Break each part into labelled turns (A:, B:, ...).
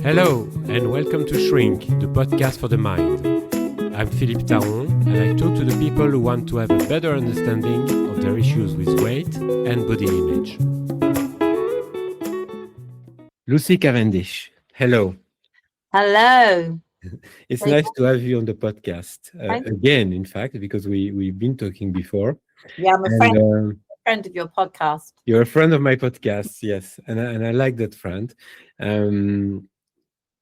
A: Hello, and welcome to Shrink, the podcast for the mind. I'm Philippe Taron, and I talk to the people who want to have a better understanding of their issues with weight and body image. Lucy Cavendish, hello.
B: Hello.
A: It's
B: Thank
A: nice to have you on the podcast again, in fact, because we've been talking before.
B: Yeah, I'm a friend of your podcast.
A: You're a friend of my podcast, yes, and I like that friend.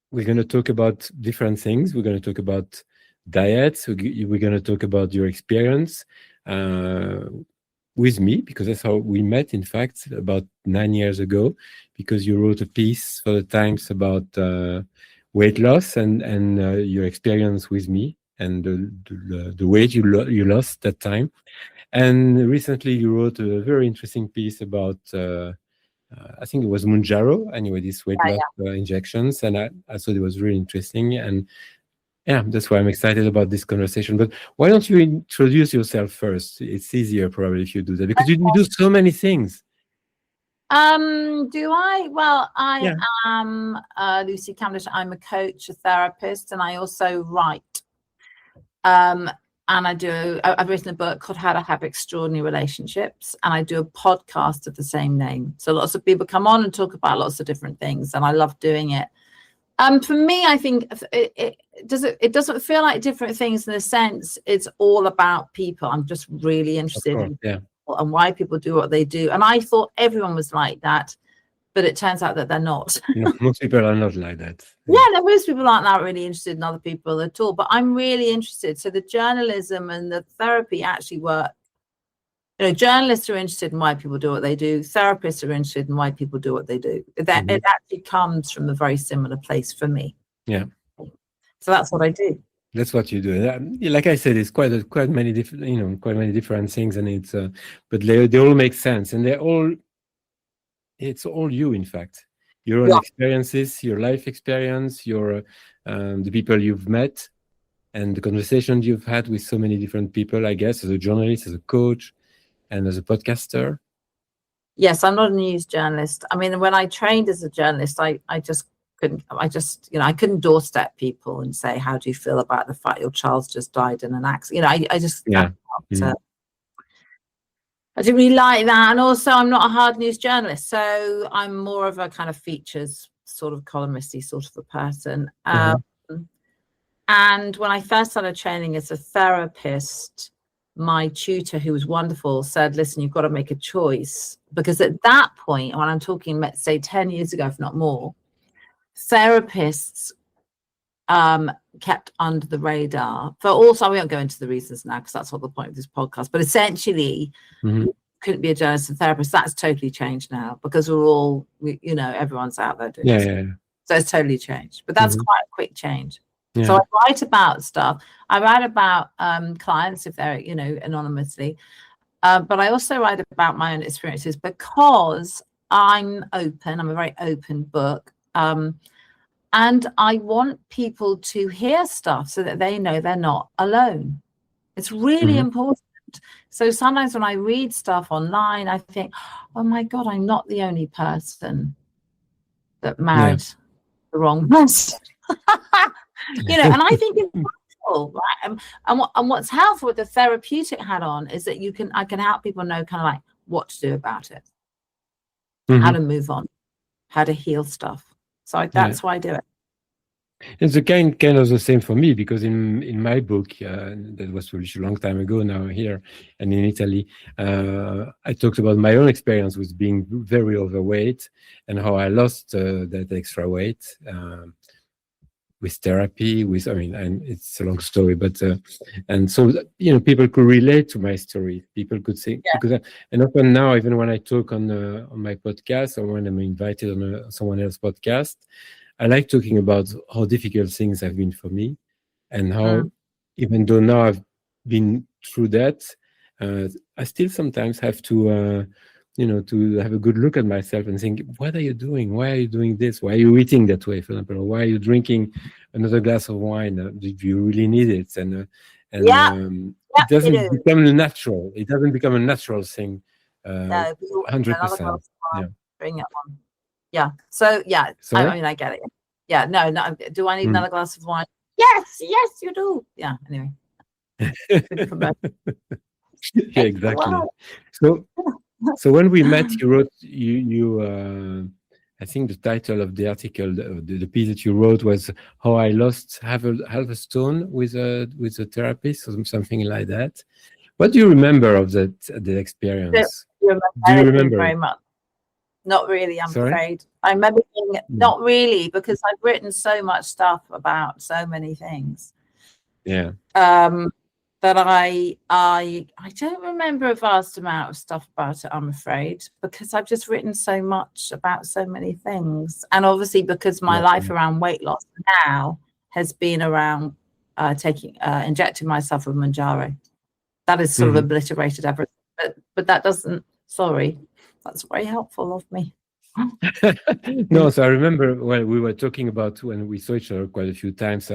A: We're going to talk about different things. We're going to talk about diets. We're going to talk about your experience with me, because that's how we met, in fact, about 9 years ago, because you wrote a piece for the Times about weight loss and your experience with me and the weight you lost that time. And recently you wrote a very interesting piece about I think it was Mounjaro, anyway, these weight loss injections, and I thought it was really interesting, and yeah, that's why I'm excited about this conversation. But why don't you introduce yourself first? It's easier probably if you do that, because you do so many things.
B: Do I? Well, I am Lucy Cavendish. I'm a coach, a therapist, and I also write. And I've written a book called How to Have Extraordinary Relationships, and I do a podcast of the same name. So lots of people come on and talk about lots of different things, and I love doing it. For me, I think it doesn't feel like different things in a sense. It's all about people. I'm just really interested in people and why people do what they do. And I thought everyone was like that, but it turns out that they're not.
A: No, most people are not like that.
B: Most people aren't that really interested in other people at all, but I'm really interested. So the journalism and the therapy actually work. Journalists are interested in why people do what they do. Therapists are interested in why people do what they do. It actually comes from a very similar place for me.
A: Yeah.
B: So that's what I do.
A: That's what you do. Like I said, it's quite many different things, and it's but they all make sense, and it's all you, in fact. Your own experiences, your life experience, your the people you've met, and the conversations you've had with so many different people, I guess, as a journalist, as a coach, and as a podcaster.
B: Yes, I'm not a news journalist. I mean, when I trained as a journalist, I couldn't doorstep people and say, how do you feel about the fact your child's just died in an accident? I didn't really like that. And also, I'm not a hard news journalist. So I'm more of a kind of features sort of columnisty sort of a person. And when I first started training as a therapist, my tutor, who was wonderful, said, listen, you've got to make a choice. Because at that point, when I'm talking, let's say 10 years ago, if not more, therapists kept under the radar. For also, we won't go into the reasons now because that's not the point of this podcast. But essentially, you couldn't be a journalist and therapist. That's totally changed now because we're all, everyone's out there doing this. So it's totally changed. But that's quite a quick change. Yeah. So I write about stuff. I write about clients if they're, anonymously. But I also write about my own experiences because I'm open. I'm a very open book. And I want people to hear stuff so that they know they're not alone. It's really important. So sometimes when I read stuff online, I think, oh my God, I'm not the only person that married the wrong person. And I think it's helpful, right? And what's helpful with the therapeutic hat on is that I can help people know kind of like what to do about it, how to move on, how to heal stuff. So that's why I do it.
A: It's a kind of the same for me, because in my book, that was published a long time ago now here and in Italy, I talked about my own experience with being very overweight and how I lost that extra weight with therapy, and it's a long story, but and so people could relate to my story. People could say and often now, even when I talk on my podcast or when I'm invited on someone else's podcast, I like talking about how difficult things have been for me, and how even though now I've been through that, I still sometimes have to to have a good look at myself and think, what are you doing? Why are you doing this? Why are you eating that way, for example? Or why are you drinking another glass of wine? Do you really need it? And it doesn't become natural. It doesn't become a natural thing. 100%.
B: Bring it on. Yeah. So I get it. Yeah, no. Do I need
A: Mm.
B: another glass of wine? Yes, you do. Yeah. Anyway.
A: Yeah, exactly. So when we met, you wrote I think the title of the article, the piece that you wrote was "How I Lost Half a Stone with a Therapist," or something like that. What do you remember of the experience? Do you remember
B: very
A: it?
B: much? Not really, I'm
A: Sorry?
B: afraid. I remember being
A: Mm.
B: not really, because I've written so much stuff about so many things.
A: Yeah.
B: That I don't remember a vast amount of stuff about it, I'm afraid, because I've just written so much about so many things. And obviously because my life around weight loss now has been around injecting myself with Mounjaro. That is sort of obliterated everything. But that doesn't, sorry, that's very helpful of me.
A: No, so I remember when we were talking about, when we saw each other quite a few times,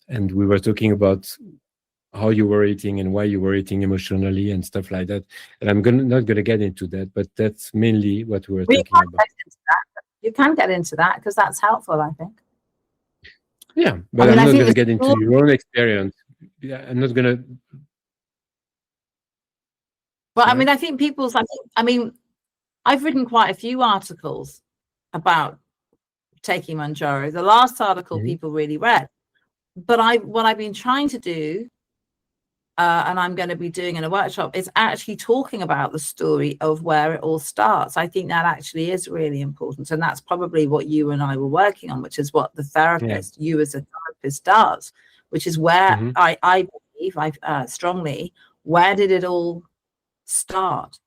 A: and we were talking about how you were eating and why you were eating emotionally and stuff like that. And I'm not gonna get into that, but that's mainly what we were talking about.
B: You can get into that because that's helpful, I think.
A: Yeah, but I'm not gonna get into your own experience. Yeah, I'm not gonna.
B: Well, sorry? I mean, I think I've written quite a few articles about taking Mounjaro. The last article people really read, but what I've been trying to do, and I'm going to be doing in a workshop, is actually talking about the story of where it all starts. I think that actually is really important, and that's probably what you and I were working on, which is what the therapist, you as a therapist, does, which is where I believe, strongly, where did it all start?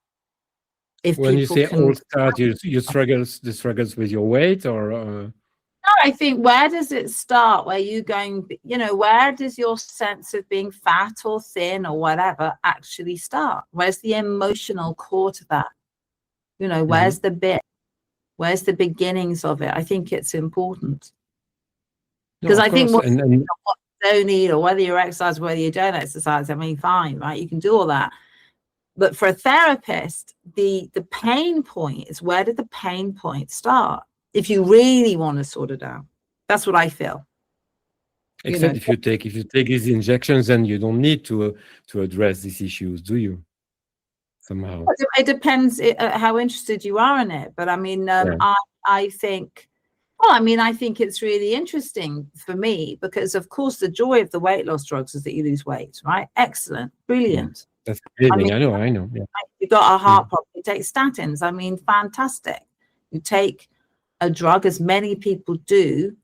B: If
A: when you say all start, you struggles with your weight, or
B: no, I think, where does it start? Where you going, where does your sense of being fat or thin or whatever actually start? Where's the emotional core to that? Where's the bit? Where's the beginnings of it? I think it's important, because I think what you don't eat, or whether you exercise, whether you don't exercise, I mean, fine, right? You can do all that. But for a therapist, the pain point is, where did the pain point start? If you really want to sort it out, that's what I feel.
A: Except if you take these injections, then you don't need to address these issues, do you? Somehow
B: it depends how interested you are in it. But I mean, I think. Well, I mean, I think it's really interesting for me, because, of course, the joy of the weight loss drugs is that you lose weight, right? Excellent, brilliant.
A: Yeah, that's amazing. I know. Yeah.
B: You got a heart problem, you take statins. I mean, fantastic. You take a drug, as many people do.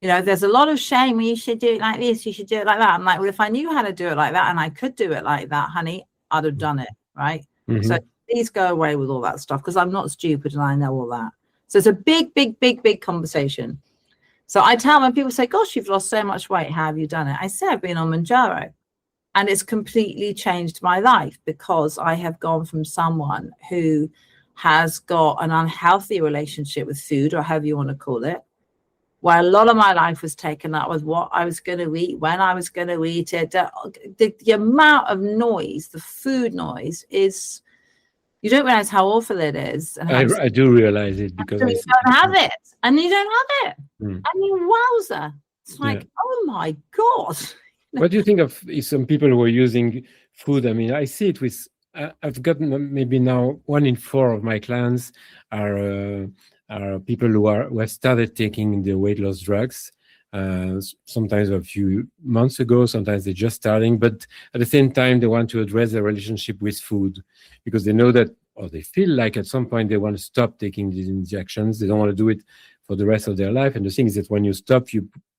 B: There's a lot of shame. You should do it like this, you should do it like that. I'm like, well, if I knew how to do it like that, and I could do it like that, honey, I'd have done it, right? So please go away with all that stuff, because I'm not stupid and I know all that. So it's a big conversation. So I tell, when people say, gosh, you've lost so much weight, how have you done it? I say, I've been on Mounjaro, and it's completely changed my life, because I have gone from someone who has got an unhealthy relationship with food, or however you want to call it, where a lot of my life was taken up with what I was going to eat, when I was going to eat it. The amount of noise, the food noise, is, you don't realize how awful it is. And
A: I do realize it, because
B: you don't have it, and you don't have it. I mean, wowzer. It's like, oh my God.
A: What do you think of some people who are using food? I mean, I see it with, I've gotten maybe now 1 in 4 of my clients are people who have started taking the weight loss drugs. Sometimes a few months ago, sometimes they're just starting, but at the same time, they want to address their relationship with food, because they know that, or they feel like at some point they want to stop taking these injections. They don't want to do it for the rest of their life. And the thing is that when you stop,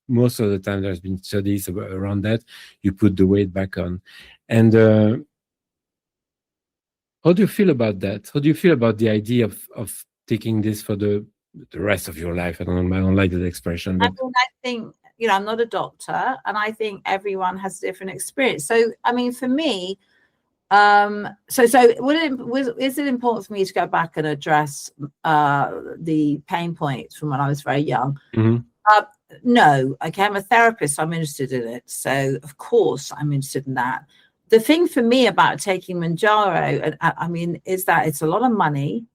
A: most of the time, there's been studies around that, you put the weight back on. And how do you feel about that? How do you feel about the idea of taking this for the rest of your life? I don't like that expression. But
B: I think, I'm not a doctor, and I think everyone has a different experience. So, I mean, for me, is it important for me to go back and address the pain points from when I was very young? No. Okay, I'm a therapist, I'm interested in it, so of course I'm interested in that. The thing for me about taking Mounjaro, I mean, is that it's a lot of money.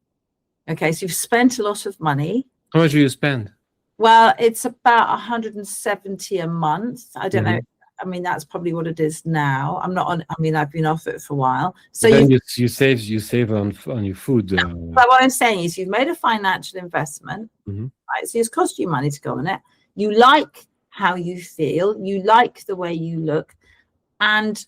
B: Okay, so you've spent a lot of money.
A: How much do you spend?
B: Well, it's about 170 a month. I don't
A: Mhm.
B: know. I mean, that's probably what it is now. I'm not on. I mean, I've been off it for a while. So
A: But then you save on your food.
B: but what I'm saying is, you've made a financial investment,
A: Mhm.
B: right? So it's cost you money to go on it. You like how you feel. You like the way you look, and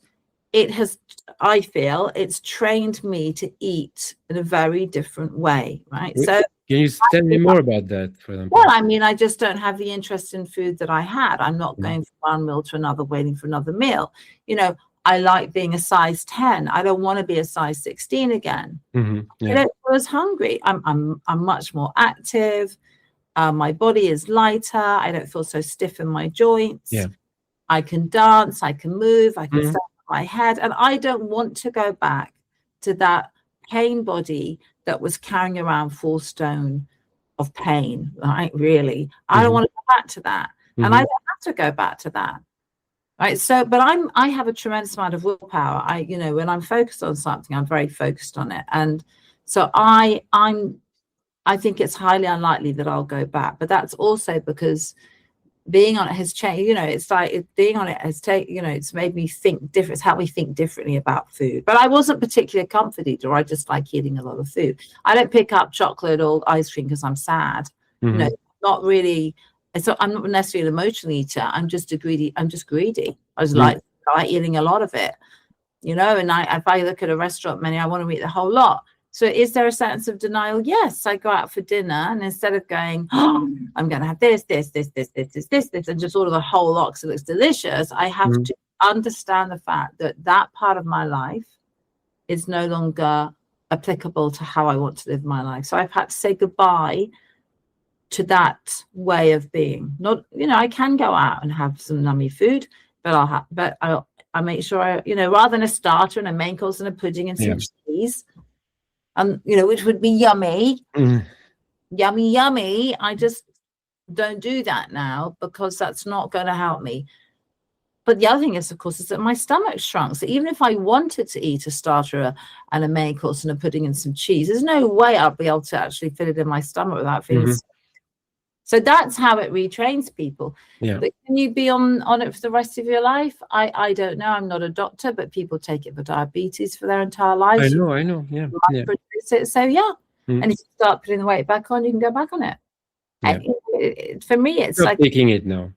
B: it has. I feel it's trained me to eat in a very different way, right?
A: Wait,
B: So.
A: Can you tell me more about that, for example?
B: Well, I mean, I just don't have the interest in food that I had. I'm not
A: Mhm.
B: going from one meal to another, waiting for another meal. You know, I like being a size 10. I don't want to be a size 16 again.
A: Mhm.
B: I
A: Yeah.
B: don't feel as hungry. I'm much more active. My body is lighter. I don't feel so stiff in my joints.
A: Yeah.
B: I can dance. I can move. I can
A: Mhm.
B: stand on my head. And I don't want to go back to that pain body that was carrying around 4 stone of pain, right? Really, I don't
A: Mhm.
B: want to go back to that, and I
A: Mhm.
B: don't have to go back to that, right? So, but I have a tremendous amount of willpower. You know, when I'm focused on something, I'm very focused on it, and so I think it's highly unlikely that I'll go back. But that's also because being on it has changed. You know, it's like being on it has it's made me think different. It's helped me think differently about food. But I wasn't particularly a comfort eater. I just like eating a lot of food. I don't pick up chocolate or ice cream because I'm sad. You know,
A: Mhm.
B: not really. So I'm not necessarily an emotional eater. I'm just greedy. I just
A: Mm.
B: like eating a lot of it. You know, and if I look at a restaurant menu, I want to eat the whole lot. So is there a sense of denial? Yes, I go out for dinner, and instead of going, oh, I'm going to have this, and just order the whole lot because it looks delicious, I have
A: Mhm.
B: to understand the fact that that part of my life is no longer applicable to how I want to live my life. So I've had to say goodbye to that way of being. Not, you know, I can go out and have some nummy food, but I make sure rather than a starter and a main course and a pudding and some
A: Yeah.
B: cheese, which would be yummy,
A: Mhm.
B: yummy. I just don't do that now because that's not going to help me. But the other thing is, of course, is that my stomach shrunk. So even if I wanted to eat a starter and a main course and a pudding and some cheese, there's no way I'll be able to actually fit it in my stomach without feeling
A: Mhm.
B: sick. So that's how it retrains people.
A: Yeah.
B: But can you be on it for the rest of your life? I don't know. I'm not a doctor, but people take it for diabetes for their entire
A: I
B: lives.
A: know. Yeah. Yeah.
B: So yeah.
A: Mm.
B: And if you start putting the weight back on, you can go back on it.
A: Yeah.
B: For me, it's
A: Stop
B: like,
A: taking it now.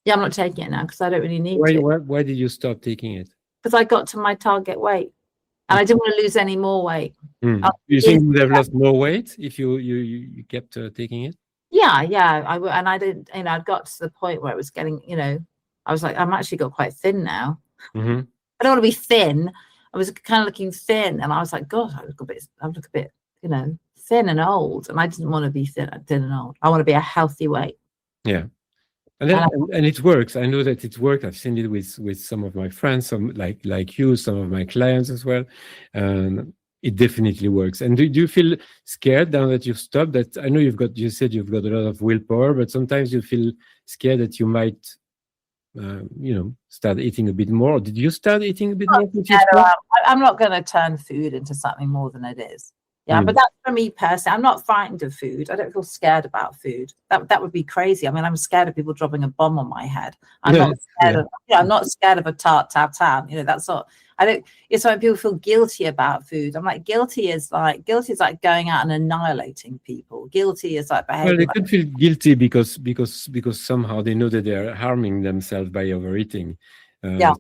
B: yeah, I'm not taking it now because I don't really need
A: Why?
B: to.
A: Why did you stop taking it?
B: Because I got to my target weight and I didn't want to lose any more weight.
A: Mm. You think you would have lost more weight if you kept taking it?
B: Yeah, and I didn't, I'd got to the point where it was getting, I was like, I'm actually got quite thin now.
A: Mhm.
B: I don't want to be thin. I was kind of looking thin, and I was like, God, I look a bit, thin and old, and I didn't want to be thin and old. I want to be a healthy weight.
A: Yeah. And it works. I know that it works. I've seen it with some of my friends, some like you, some of my clients as well. It definitely works. And do you feel scared now that you've stopped? That I know you said you've got a lot of willpower, but sometimes you feel scared that you might, start eating a bit more. Did you start eating a bit more since you stopped?
B: I'm not going to turn food into something more than it is. Yeah,
A: Mm.
B: but that's for me personally. I'm not frightened of food. I don't feel scared about food. That would be crazy. I mean, I'm scared of people dropping a bomb on my head. I'm not scared of, I'm not scared of a tart tat. That's not. I don't. It's when people feel guilty about food. I'm like, guilty is like going out and annihilating people. Guilty is like
A: Well,
B: behaving.
A: they could feel guilty because somehow they know that they are harming themselves by overeating.
B: Yeah,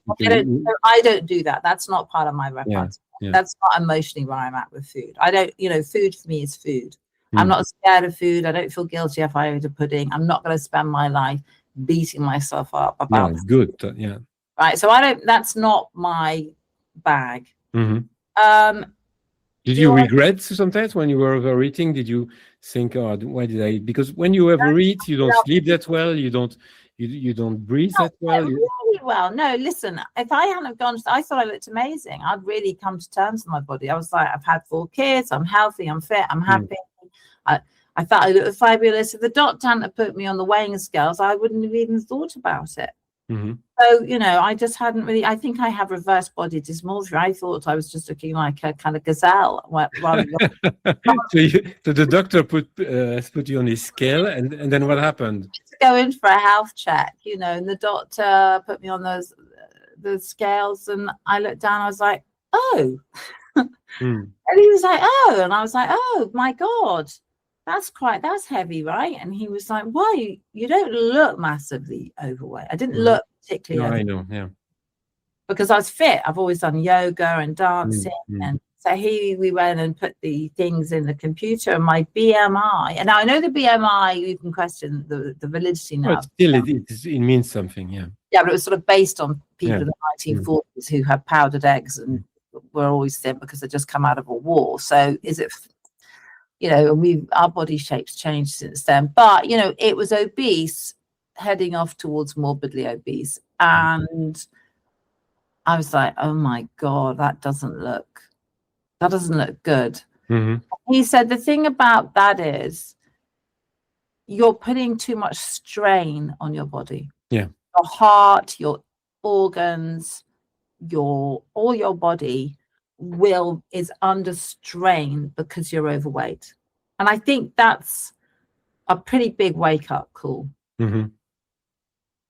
B: I don't do that. That's not part of my
A: Yeah.
B: repertoire.
A: Yeah.
B: That's not emotionally where I'm at with food. I don't, food for me is food. I'm
A: Mm.
B: not scared of food. I don't feel guilty if I eat a pudding. I'm not going to spend my life beating myself up
A: No,
B: about
A: it's good. Yeah.
B: right. So that's not my bag.
A: Mhm. Did
B: Do
A: you
B: I
A: regret sometimes when you were overeating? Did you think, "Oh, why did I?" Because when you overeat, you don't sleep that well. You don't breathe that well.
B: really well? No, listen. If I hadn't have gone, I thought I looked amazing. I'd really come to terms with my body. I was like, I've had 4 kids. I'm healthy. I'm fit. I'm happy. I thought I looked fabulous. If the doctor hadn't have put me on the weighing scales, I wouldn't have even thought about it.
A: Mhm.
B: So, you know, I just hadn't really, I think I have reverse body dysmorphia. I thought I was just looking like a kind of gazelle rather than
A: So the doctor has put you on his scale, and then what happened?
B: to go in for a health check, you know, and the doctor put me on the scales, and I looked down, I was like, oh.
A: Mm.
B: And he was like, oh, and I was like, oh my God, that's heavy, right? And he was like, why? You don't look massively overweight. I didn't look
A: No,
B: particularly
A: I
B: overweight
A: know. Yeah.
B: because I was fit. I've always done yoga and dancing.
A: Mm.
B: And so we went and put the things in the computer, and my BMI, and now I know the BMI, you can question the validity now.
A: But still, it means something. Yeah.
B: Yeah, but it was sort of based on people
A: Yeah.
B: in the 1940s who had powdered eggs and were always thin because they'd just come out of a war. So is it, you know, our body shapes changed since then. But, you know, it was obese, heading off towards morbidly obese. And I was like, oh my God, that doesn't look good.
A: Mhm.
B: He said the thing about that is you're putting too much strain on your body.
A: Yeah.
B: Your heart, your organs, all your body is under strain because you're overweight. And I think that's a pretty big wake up call.
A: Mhm.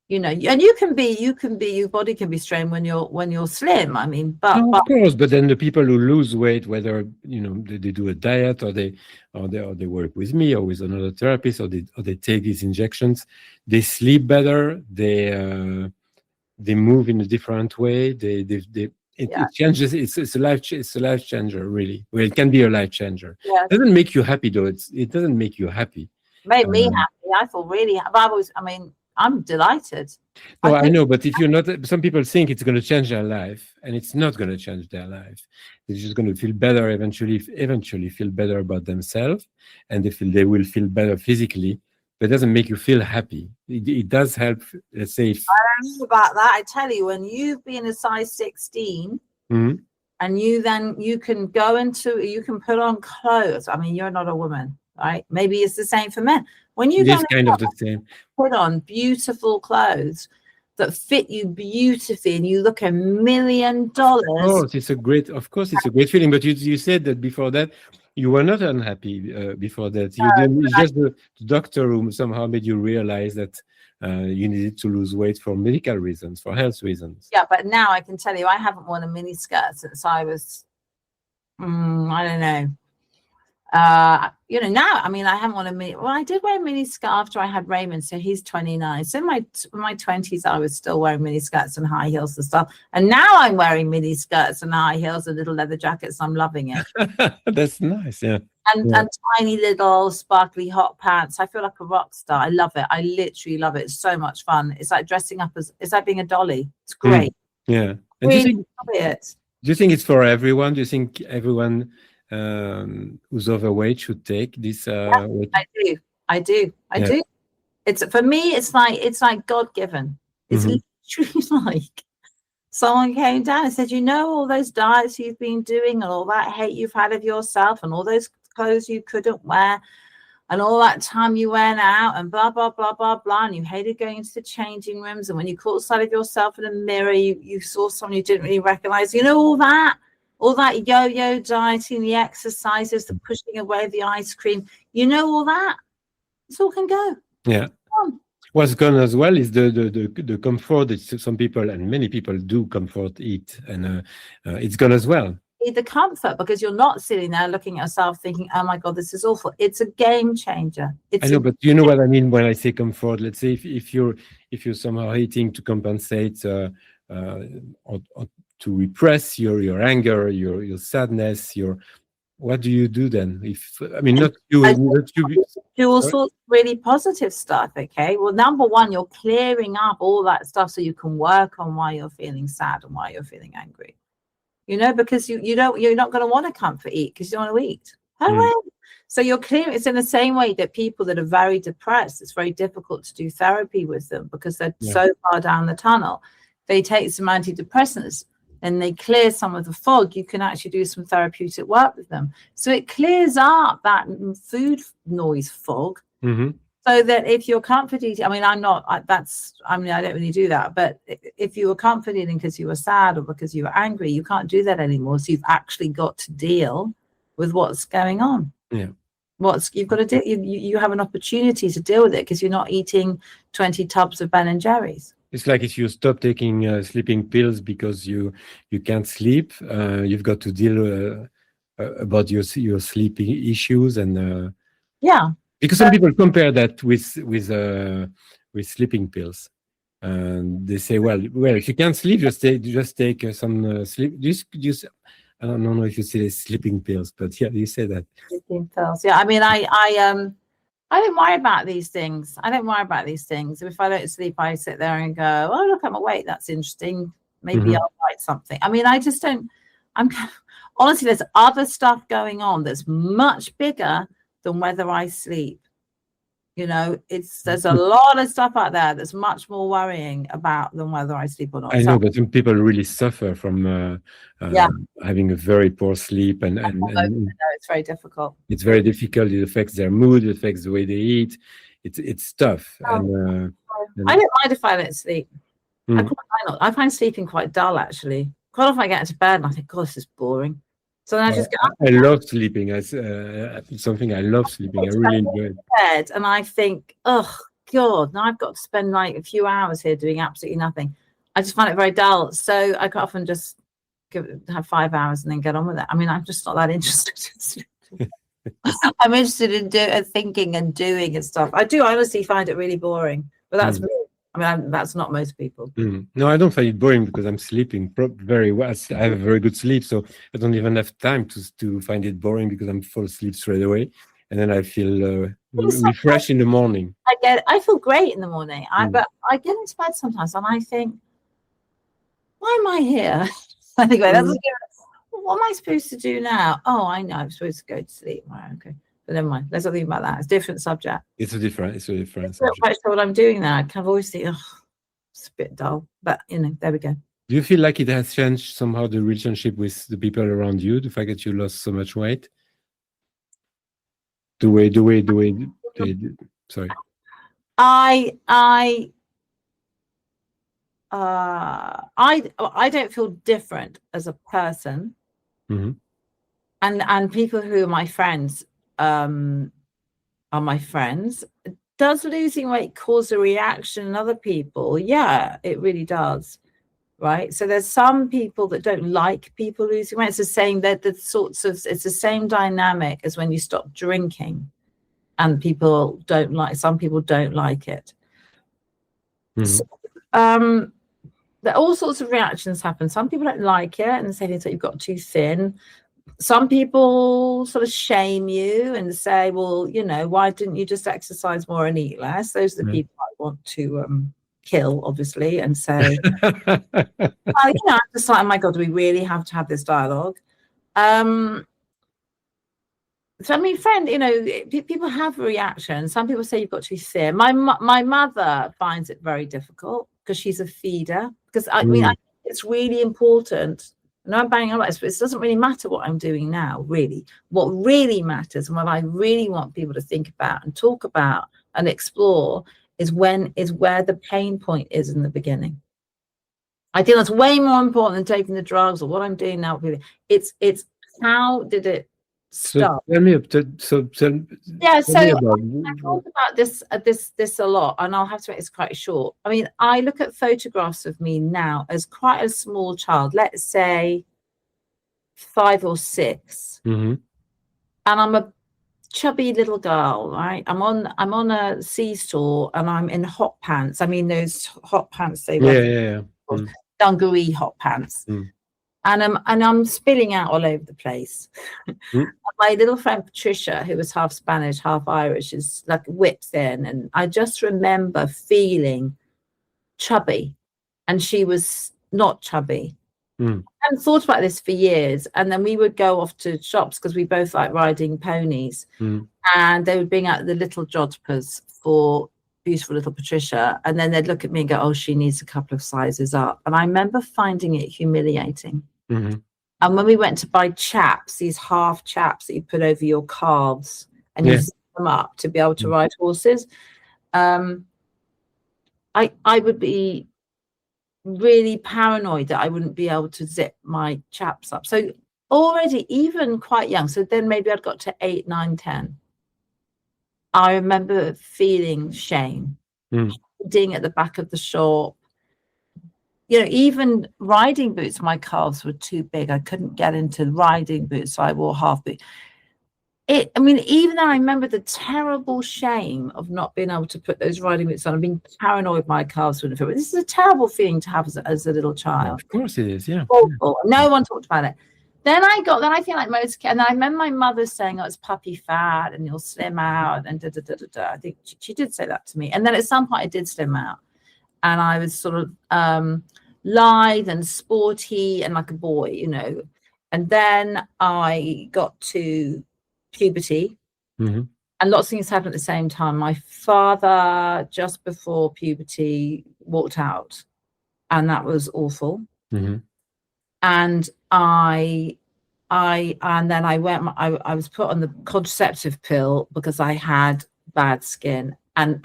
B: You know, and your body can be strained when you're slim. I mean, but
A: No, of course, but then the people who lose weight, whether you know they do a diet or they work with me or with another therapist or they take these injections, they sleep better, they move in a different way. It changes. It's a life changer, really. Well, it can be a life changer.
B: yeah,
A: It doesn't make you happy though. It doesn't make you happy.
B: made me happy. I feel really I'm delighted.
A: No, I know, but if you're not, some people think it's going to change their life, and it's not going to change their life. They're just going to feel better eventually feel better about themselves, and they will feel better physically. But it doesn't make you feel happy. It does help. Let's say,
B: I don't know about that. I tell you, when you've been a size 16,
A: Mhm.
B: and you can put on clothes. I mean, you're not a woman, right? Maybe it's the same for men. When you
A: It is kind of the same.
B: put on beautiful clothes that fit you beautifully and you look $1 million.
A: Of course, it's a great feeling. But you said that before that, you were not unhappy before that. You didn't. It's just the doctor who somehow made you realize that you needed to lose weight for medical reasons, for health reasons.
B: Yeah, but now I can tell you, I haven't worn a mini skirt since I was, I don't know. You know, now, I mean, I haven't worn a mini. Well, I did wear a mini skirt after I had Raymond, so he's 29. So in my 20s, I was still wearing mini skirts and high heels and stuff. And now I'm wearing mini skirts and high heels and little leather jackets. I'm loving it.
A: That's nice, yeah.
B: And tiny little sparkly hot pants. I feel like a rock star. I love it. I literally love it. It's so much fun. It's like dressing up it's like being a dolly. It's great.
A: Yeah. And
B: Really love it.
A: Do you think it's for everyone? Do you think everyone who's overweight should take this?
B: I do. It's for me. It's like God given. It's literally like someone came down and said, you know, all those diets you've been doing and all that hate you've had of yourself and all those clothes you couldn't wear and all that time you went out and blah blah blah blah blah, and you hated going into the changing rooms, and when you caught sight of yourself in a mirror, you saw someone you didn't really recognize. You know, all that yo-yo dieting, the exercises, the pushing away the ice cream, you know, all that, it's all can go.
A: Yeah. What's gone as well is the comfort that some people, and many people do comfort eat, and it's gone as well.
B: The comfort, because you're not sitting there looking at yourself thinking, oh my God, this is awful. It's a game changer.
A: I know, but you know what I mean when I say comfort. Let's say if you're somehow eating to compensate or to repress your anger, your sadness, what do you do then?
B: Do all sorts of really positive stuff. Okay, well, number one, you're clearing up all that stuff so you can work on why you're feeling sad and why you're feeling angry. You know, because you're not going to want to comfort eat because you don't want to eat. So you're clearing. It's in the same way that people that are very depressed, it's very difficult to do therapy with them because they're so far down the tunnel. They take some antidepressants and they clear some of the fog. You can actually do some therapeutic work with them. So it clears up that food noise fog. So that if you're comfort eating, I mean, I don't really do that. But if you were comfort eating because you were sad or because you were angry, you can't do that anymore. So you've actually got to deal with what's going on.
A: Yeah.
B: You've got to do. You have an opportunity to deal with it because you're not eating 20 tubs of Ben and Jerry's.
A: It's like if you stop taking sleeping pills because you can't sleep, you've got to deal about your sleeping issues and
B: yeah.
A: Because some people compare that with sleeping pills, and they say, well, if you can't sleep, just take some sleep. Just I don't know if you say sleeping pills, but yeah, you say that.
B: Sleeping pills. Yeah, I mean, I don't worry about these things. If I don't sleep, I sit there and go, oh, look, I'm awake. That's interesting. Maybe I'll write something. I mean, I just don't. Honestly, there's other stuff going on that's much bigger than whether I sleep. You know, there's a lot of stuff out there that's much more worrying about than whether I sleep or not.
A: I know, but some people really suffer from having a very poor sleep, and
B: it's very difficult.
A: It's very difficult. It affects their mood. It affects the way they eat. It's tough.
B: I don't mind if I don't sleep. I find sleeping quite dull, actually. Quite often I get into bed and I think, God, this is boring. So then I just get up.
A: I love sleeping. It's something I love sleeping. I really enjoy it.
B: Bed and I think, oh God, now I've got to spend like a few hours here doing absolutely nothing. I just find it very dull. So I quite often just have 5 hours and then get on with it. I mean, I'm just not that interested in sleeping. I'm interested in thinking and doing and stuff. I do honestly find it really boring, but that's me. I mean, that's not most people.
A: No, I don't find it boring because I'm sleeping very well. I have a very good sleep, so I don't even have time to find it boring because I'm full asleep straight away, and then I feel refreshed in the morning.
B: I feel great in the morning. But I get into bed sometimes and I think, why am I here? I think, what am I supposed to do now? Oh, I know, I'm supposed to go to sleep. Right, okay. But never mind. Let's not think about that. It's a different subject.
A: It's a different subject.
B: I'm not quite sure what I'm doing now. I kind of always think, oh, it's a bit dull. But, there we go.
A: Do you feel like it has changed somehow the relationship with the people around you? The fact that you lost so much weight? Sorry.
B: I don't feel different as a person. And people who are my friends are my friends. Does losing weight cause a reaction in other people? Yeah, it really does. Right. So there's some people that don't like people losing weight. It's the same, it's the same dynamic as when you stop drinking and some people don't like it. So, there are all sorts of reactions happen. Some people don't like it and say that you've got too thin. Some people sort of shame you and say, well, why didn't you just exercise more and eat less? Those are the people I want to kill, obviously, and say, I'm just like, oh my God, do we really have to have this dialogue? So, I mean, people have a reaction. Some people say you've got too thin. My mother finds it very difficult because she's a feeder. Because I think it's really important. And I'm banging on about this, but it doesn't really matter what I'm doing now, really. What really matters and what I really want people to think about and talk about and explore is where the pain point is in the beginning. I think that's way more important than taking the drugs or what I'm doing now. It's how did it start?
A: So tell me,
B: I talk about this a lot, and I'll have to make this quite short. I mean, I look at photographs of me now as quite a small child, let's say 5 or 6, and I'm a chubby little girl, right? I'm on a seesaw and I'm in hot pants. I mean, those hot pants dungaree hot pants. And I'm spilling out all over the place. My little friend Patricia, who was half Spanish, half Irish, is like whipped in. And I just remember feeling chubby. And she was not chubby. I hadn't thought about this for years. And then we would go off to shops because we both like riding ponies. And they would bring out the little jodhpurs for beautiful little Patricia. And then they'd look at me and go, oh, she needs a couple of sizes up. And I remember finding it humiliating. And when we went to buy chaps, these half chaps that you put over your calves, and you them up to be able to ride horses. I would be really paranoid that I wouldn't be able to zip my chaps up. So already, even quite young, so then maybe I'd got to 8, 9, 10. I remember feeling shame, hiding at the back of the shop. You know, even riding boots, my calves were too big. I couldn't get into riding boots, so I wore half boot. I mean, even though I remember the terrible shame of not being able to put those riding boots on and being paranoid my calves wouldn't fit. This is a terrible feeling to have as a little child.
A: Of course it is, yeah.
B: Awful. No one talked about it. Then I feel like most kids, and I remember my mother saying, "Oh, it's puppy fat and you'll slim out," and da. I think she did say that to me. And then at some point I did slim out, and I was sort of lithe and sporty and like a boy, you know. And then I got to puberty, and lots of things happened at the same time. My father, just before puberty, walked out, and that was awful. And I was put on the contraceptive pill because I had bad skin. And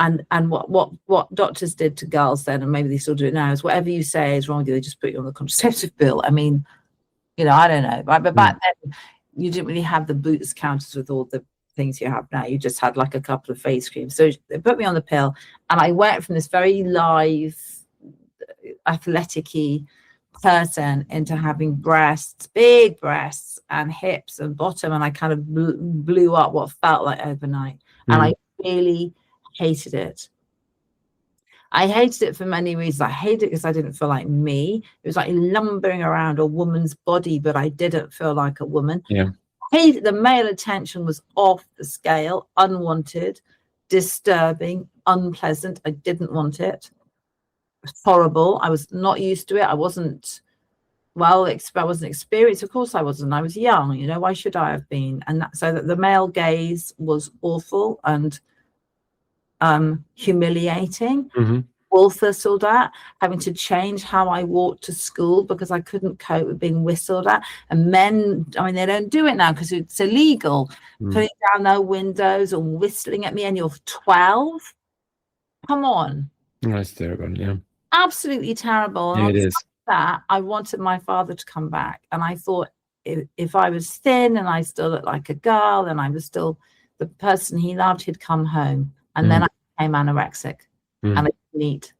B: what doctors did to girls then, and maybe they still do it now, is whatever you say is wrong with you, they just put you on the contraceptive pill. I mean, you know, I don't know, but back then you didn't really have the boots counters with all the things you have now. You just had like a couple of face creams. So they put me on the pill, and I went from this very lithe, athletic-y person into having breasts, big breasts, and hips and bottom, and I kind of blew up what felt like overnight. And I really hated it. I hated it for many reasons. I hated it because I didn't feel like me. It was like lumbering around a woman's body, but I didn't feel like a woman.
A: Yeah.
B: I hated the male attention was off the scale, unwanted, disturbing, unpleasant. I didn't want it. Horrible. I was not used to it. I wasn't I wasn't experienced. Of course I wasn't. I was young, you know, why should I have been? And so that the male gaze was awful and humiliating. Awful that, having to change how I walked to school because I couldn't cope with being whistled at. And men, I mean, they don't do it now because it's illegal, putting down their windows and whistling at me, and you're 12. Come on.
A: That's terrible, yeah.
B: Absolutely terrible.
A: Yeah, it is.
B: That I wanted my father to come back, and I thought if I was thin and I still looked like a girl and I was still the person he loved, he'd come home. And then I became anorexic and I didn't eat.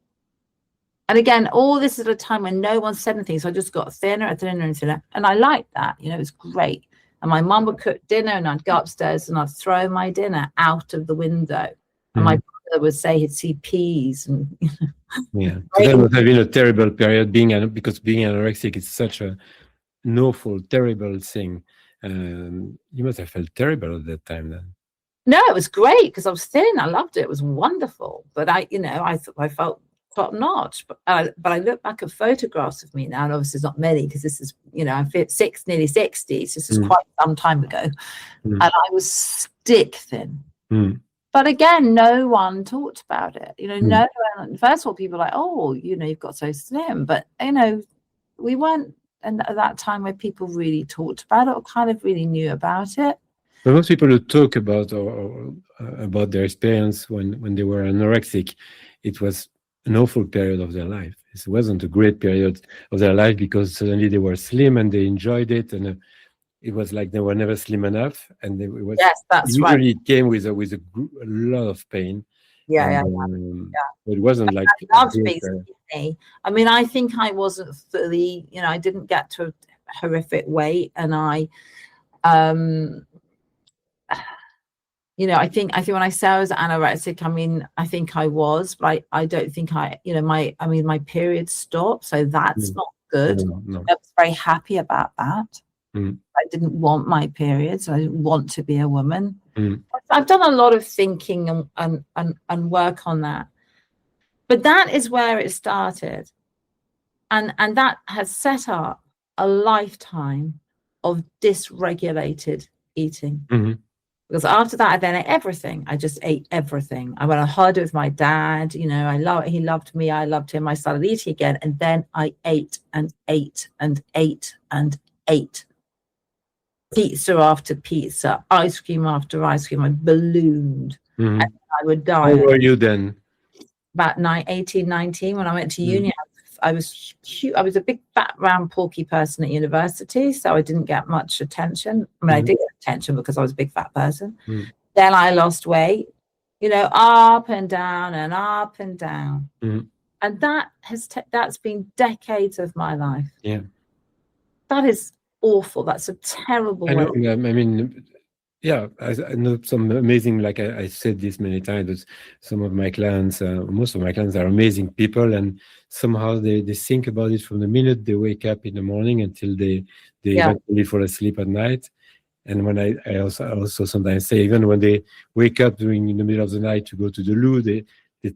B: And again, all this is at a time when no one said anything, so I just got thinner and thinner and thinner, and I liked that, you know, it was great. And my mum would cook dinner, and I'd go upstairs and I'd throw my dinner out of the window, and my brother would say he'd see peas and
A: yeah. So that would have been a terrible period because being anorexic is such an awful, terrible thing. You must have felt terrible at that time then.
B: No, it was great because I was thin. I loved it. It was wonderful. But I felt top notch. But I look back at photographs of me now, and obviously it's not many because this is, you know, I'm nearly 60. So this is quite some time ago, and I was stick thin. But again, no one talked about it. You know, no one. First of all, people were like, "Oh, you know, you've got so slim," but you know, we weren't. And at that time where people really talked about it or kind of really knew about it.
A: But most people who talk about about their experience when they were anorexic, it was an awful period of their life. It wasn't a great period of their life because suddenly they were slim and they enjoyed it, and it was like they were never slim enough, and it was usually it came with a lot of pain.
B: Yeah.
A: It wasn't like
B: I mean, I think I wasn't fully, you know, I didn't get to a horrific weight, and I you know, I think when I say I was anorexic, I mean, I think I was, but I don't think you know, my period stopped, so that's not good.
A: No.
B: I was very happy about that. I didn't want my periods. I didn't want to be a woman. I've done a lot of thinking and work on that. But that is where it started. And that has set up a lifetime of dysregulated eating. Because after that, I then ate everything. I just ate everything. I went on holiday with my dad. You know, he loved me. I loved him. I started eating again. And then I ate and ate and ate and ate. pizza after pizza, ice cream after ice cream. I ballooned.
A: Mhm.
B: And I would die.
A: How were you then?
B: About 18, 19, when I went to uni, I was huge. I was a big, fat, round, porky person at university, so I didn't get much attention. I mean, I did get attention because I was a big, fat person. Then I lost weight, you know, up and down and up and down. And that has that's been decades of my life.
A: Yeah.
B: That is awful. That's a terrible
A: I know,
B: way.
A: I mean, yeah, I know some amazing, like I said this many times, but some of my clients, most of my clients are amazing people, and somehow they think about it from the minute they wake up in the morning until they eventually fall asleep at night. And when I also sometimes say, even when they wake up during in the middle of the night to go to the loo, they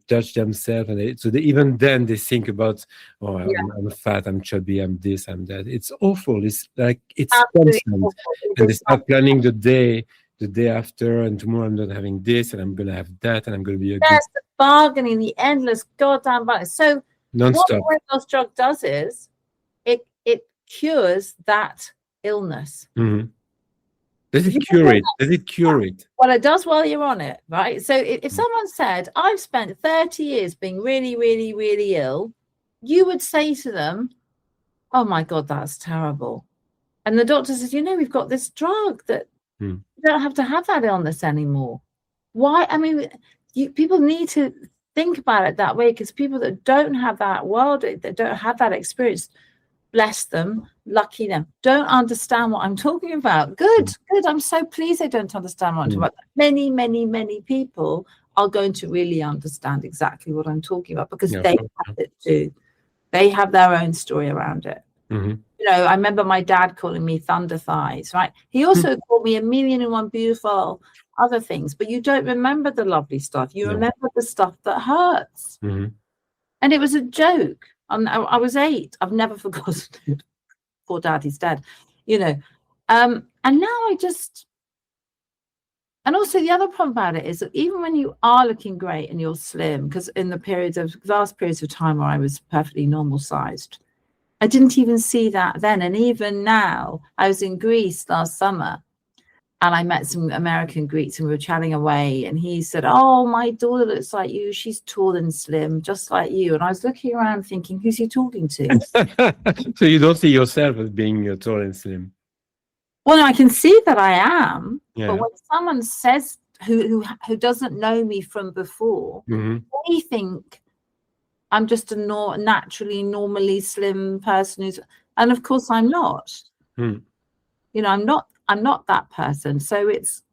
A: touch themselves, and even then they think about, oh, I'm fat, I'm chubby, I'm this, I'm that. It's awful. It's like it's constant, and they start planning the day after, and tomorrow I'm not having this, and I'm gonna have that, and I'm gonna be a
B: the bargaining, the endless goddamn bargaining. So
A: non-stop.
B: what the weight loss drug does is it cures that illness.
A: Does it cure it? Does it cure it?
B: Well, it does while you're on it, right? So if someone said, I've spent 30 years being really, really, really ill, you would say to them, oh my God, that's terrible. And the doctor says, you know, we've got this drug that you don't have to have that illness anymore. Why? I mean, people need to think about it that way, because people that don't have that world, that don't have that experience, bless them, lucky them, don't understand what I'm talking about. Good. I'm so pleased they don't understand what I'm talking about. Many, many, many people are going to really understand exactly what I'm talking about, because they have it too. They have their own story around it. You know, I remember my dad calling me thunder thighs, right? He also called me 1,000,001 beautiful other things, but you don't remember the lovely stuff. You remember the stuff that hurts. And it was a joke. I was 8. I've never forgotten it. Poor daddy's dead, you know. And now I just, and also the other problem about it is that even when you are looking great and you're slim, because in the vast periods of time where I was perfectly normal sized, I didn't even see that then. And even now, I was in Greece last summer, and I met some American Greeks, and we were chatting away, and he said, oh, my daughter looks like you. She's tall and slim, just like you. And I was looking around thinking, who's he talking to?
A: So you don't see yourself as being tall and slim?
B: Well, I can see that I am. But when someone says, who doesn't know me from before, they think I'm just a normally slim person and of course I'm not. You know, I'm not that person. So it's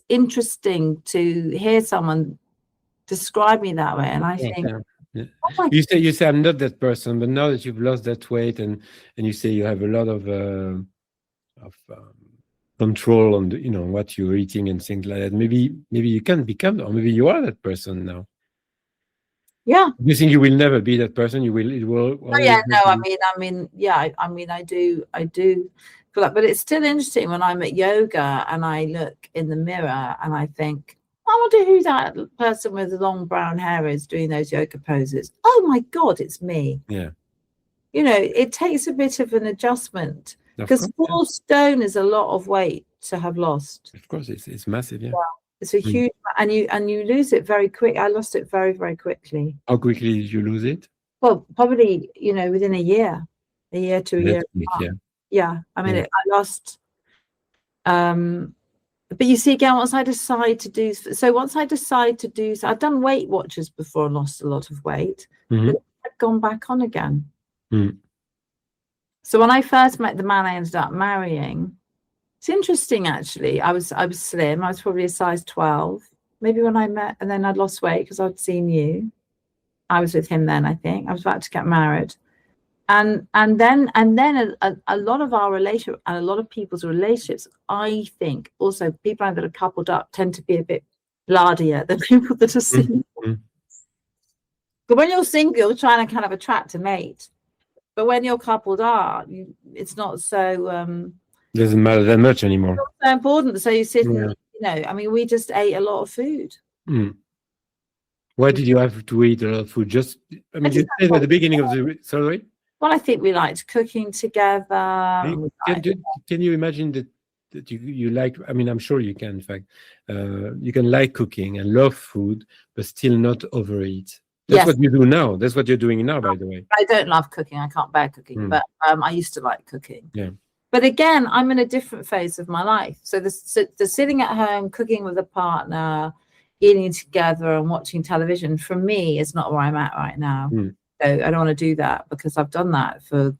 B: interesting to hear someone describe me that way, and I think oh
A: you say I'm not that person, but now that you've lost that weight and you say you have a lot of control on the, you know, what you're eating and things like that, maybe you can become, or maybe you are that person now. You think you will never be that person? It will.
B: I mean, I do feel like, but it's still interesting when I'm at yoga and I look in the mirror and I think, I wonder who that person with the long brown hair is doing those yoga poses. Oh my God, it's me.
A: Yeah.
B: You know, it takes a bit of an adjustment, because 4 stone is a lot of weight to have lost.
A: Of course, it's massive. Yeah.
B: It's a huge, and you lose it very quick. I lost it very, very quickly.
A: How quickly did you lose it?
B: Well, probably, you know, within a year to a year. Yeah. I mean, I lost. But you see, again, once I decide to do so, I've done Weight Watchers before and lost a lot of weight. But I've gone back on again. So when I first met the man I ended up marrying, it's interesting, actually. I was slim. I was probably a size 12, maybe when I met, and then I'd lost weight because I'd seen you. I was with him then, I think. I was about to get married. And then a lot of our relationship and a lot of people's relationships, I think, also people that are coupled up tend to be a bit lardier than people that are single. But when you're single, you're trying to kind of attract a mate. But when you're coupled up, it's not so...
A: doesn't matter that much anymore.
B: It's not so important. So you sit and, you know, I mean, we just ate a lot of food.
A: Why did you have to eat a lot of food? Just, I mean, you said at the beginning of the, sorry?
B: Well, I think we liked cooking together. and we liked-
A: Can you imagine that you like, I mean, I'm sure you can, in fact, you can like cooking and love food, but still not overeat. That's
B: Yes.
A: what you do now. That's what you're doing now, by the way.
B: I don't love cooking. I can't bear cooking,
A: Mm.
B: but I used to like cooking.
A: Yeah.
B: But again, I'm in a different phase of my life. So the sitting at home, cooking with a partner, eating together and watching television, for me, is not where I'm at right now.
A: Mm.
B: So I don't want to do that because I've done that for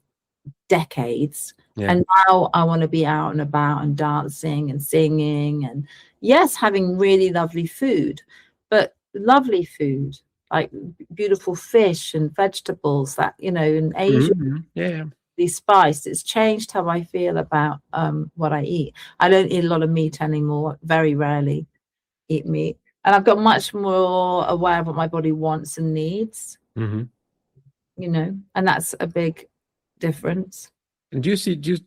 B: decades.
A: Yeah.
B: And now I want to be out and about and dancing and singing and, yes, having really lovely food, but lovely food, like beautiful fish and vegetables that, you know, in Asia,
A: Mhm. Yeah.
B: spiced. It's changed how I feel about what I eat. I don't eat a lot of meat anymore. Very rarely eat meat, and I've got much more aware of what my body wants and needs.
A: Mhm.
B: You know, and that's a big difference.
A: And do you see, does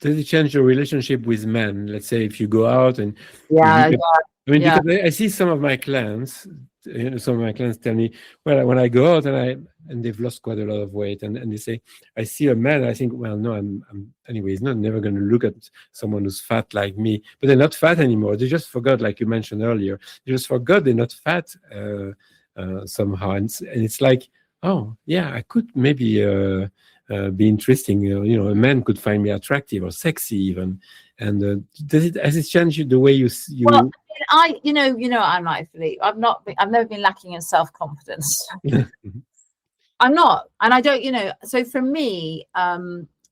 A: it change your relationship with men? Let's say if you go out and
B: Yeah,
A: you I mean,
B: yeah.
A: because I see some of my clients, you know, some of my clients tell me, well, when I go out and they've lost quite a lot of weight, and they say, I see a man, I think, well, no, I'm anyway, he's not never going to look at someone who's fat like me, but they're not fat anymore. They just forgot, like you mentioned earlier, they just forgot they're not fat somehow, and it's like, oh yeah, I could maybe be interesting. You know, a man could find me attractive or sexy even. And has it changed the way you?
B: Well, you know, I'm like Philippe. I've never been lacking in self-confidence. I'm not, and I don't, you know. So for me,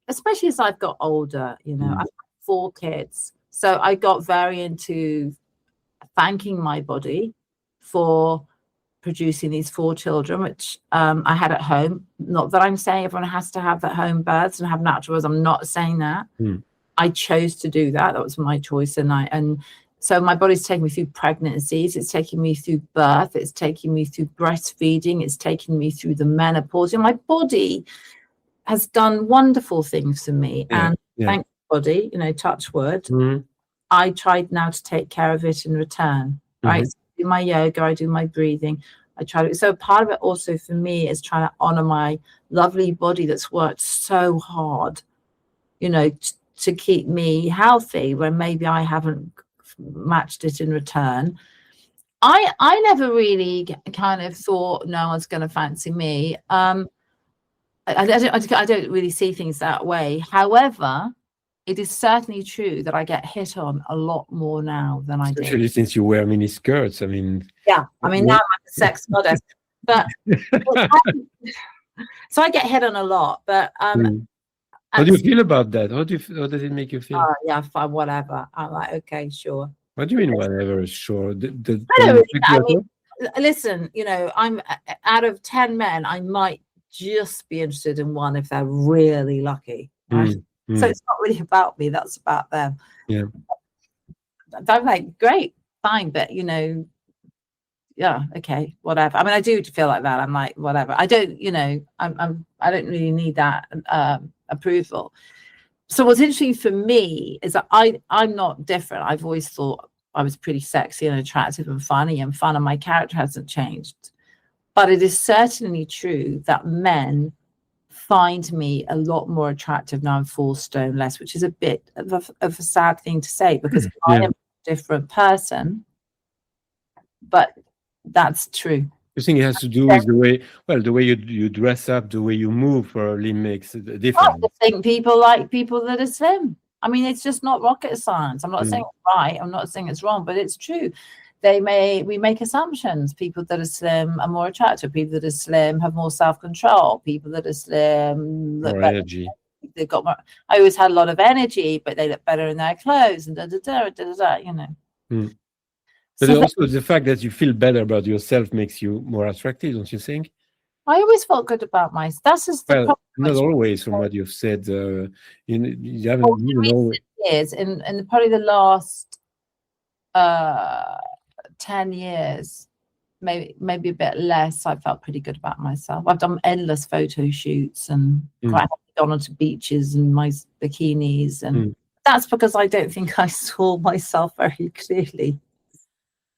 B: especially as I've got older, you know, I've got 4 kids, so I got very into thanking my body for producing these 4 children, which I had at home. Not that I'm saying everyone has to have that home births and have natural births. I'm not saying that. I chose to do that. That was my choice, and so my body's taking me through pregnancies. It's taking me through birth. It's taking me through breastfeeding. It's taking me through the menopause. And my body has done wonderful things for me. And thank body, you know, touch wood. I tried now to take care of it in return. Right. So I do my yoga. I do my breathing. I try to. So part of it also for me is trying to honor my lovely body that's worked so hard, you know, to keep me healthy when maybe I haven't matched it in return. I never really kind of thought no one's going to fancy me. I don't really see things that way. However, it is certainly true that I get hit on a lot more now than I did.
A: Especially since you wear mini skirts. I mean,
B: yeah. I mean, now I'm like a sex goddess, but so I get hit on a lot. But
A: how do you feel about that? How does it make you feel?
B: Yeah, fine, whatever. I'm like, okay, sure.
A: What do you mean, whatever? Sure.
B: I mean, listen, you know, I'm out of 10 men, I might just be interested in one if they're really lucky. Right? So it's not really about me, that's about them.
A: Yeah.
B: I'm like, great, fine, but you know, yeah, okay, whatever. I mean, I do feel like that. I'm like, whatever. I don't, you know, I don't really need that approval. So what's interesting for me is that I'm not different. I've always thought I was pretty sexy and attractive and funny, and my character hasn't changed. But it is certainly true that men find me a lot more attractive now. I'm 4 stone less, which is a bit of a sad thing to say because I am a different person. But that's true.
A: You think it has to do with the way you dress up, the way you move probably makes a difference.
B: I think people like people that are slim. I mean, it's just not rocket science. I'm not saying it's right. I'm not saying it's wrong, but it's true. We make assumptions. People that are slim are more attractive. People that are slim have more self-control. People that are slim
A: more energy.
B: They've got more. I always had a lot of energy, but they look better in their clothes and you know.
A: But so also the fact that you feel better about yourself makes you more attractive, don't you think?
B: I always felt good about myself. That's just the problem.
A: Not always, from what you've said. You haven't even always.
B: Years in probably the last 10 years, maybe a bit less. I felt pretty good about myself. I've done endless photo shoots and quite gone onto beaches in my bikinis, and that's because I don't think I saw myself very clearly.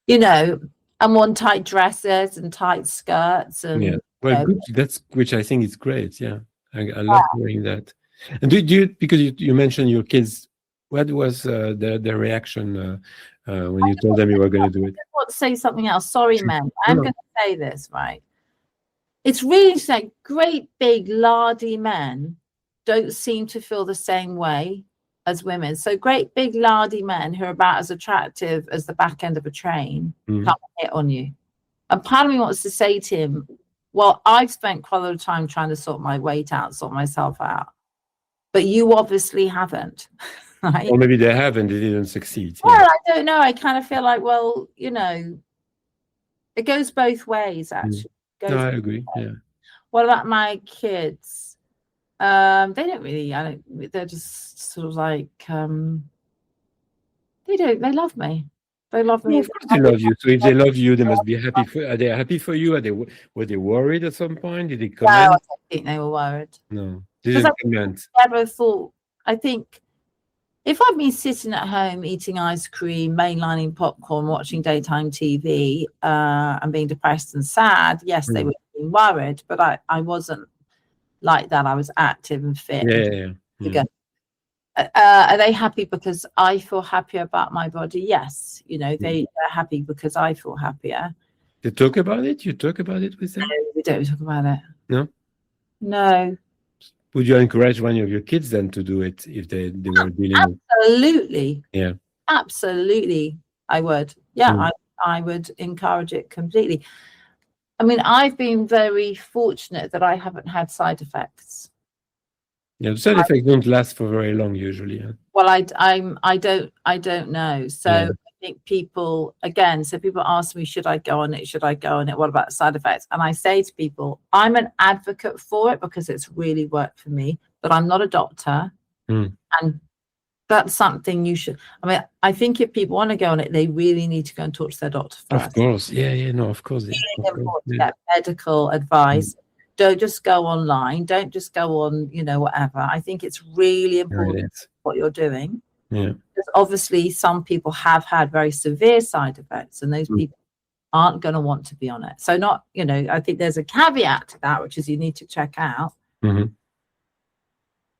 B: You know, I'm on tight dresses and tight skirts and
A: Well, good. That's which I think is great. Yeah, I love hearing that. And do you because you mentioned your kids? What was their reaction when you told them you were going to do it?
B: I want to say something else. Sorry, men. I'm
A: No.
B: going to say this, right? It's really like great big lardy men don't seem to feel the same way as women. So great big lardy men who are about as attractive as the back end of a train come hit on you. And part of me wants to say to him, well, I've spent quite a lot of time trying to sort my weight out, sort myself out. But you obviously haven't. Right?
A: Or maybe they have and they didn't succeed.
B: Well, I don't know. I kind of feel like, well, you know, it goes both ways, actually.
A: No, I agree. Yeah.
B: What about my kids? They don't really, they're just sort of like, they love me. They love me.
A: Well, of course they love you. So if they love you, they must be happy. Are they happy for you? Were they worried at some point? Did they comment?
B: No, I don't think they were worried.
A: No, they didn't comment.
B: I never thought, I think, if I'd been sitting at home eating ice cream, mainlining popcorn, watching daytime TV, and being depressed and sad, yes, they would have been worried, but I wasn't like that. I was active and fit.
A: Yeah.
B: Are they happy because I feel happier about my body? Yes. You know, they're happy because I feel happier.
A: They talk about it? You talk about it with them?
B: No, we don't talk about it.
A: No?
B: No.
A: Would you encourage one of your kids then to do it if they were dealing?
B: Absolutely.
A: Yeah.
B: Absolutely, I would. Yeah, I would encourage it completely. I mean, I've been very fortunate that I haven't had side effects.
A: Yeah, the side effects don't last for very long usually. Huh?
B: Well, I don't know. So I think people ask me, should I go on it? Should I go on it? What about side effects? And I say to people, I'm an advocate for it because it's really worked for me, but I'm not a doctor. And that's something you should. I mean, I think if people want to go on it, they really need to go and talk to their doctor first.
A: Of course. Yeah. No, of course.
B: It's really important to get medical advice. Don't just go online. Don't just go on, whatever. I think it's really important what you're doing.
A: Yeah.
B: Because obviously some people have had very severe side effects and those people aren't going to want to be on it. So I think there's a caveat to that, which is you need to check out. You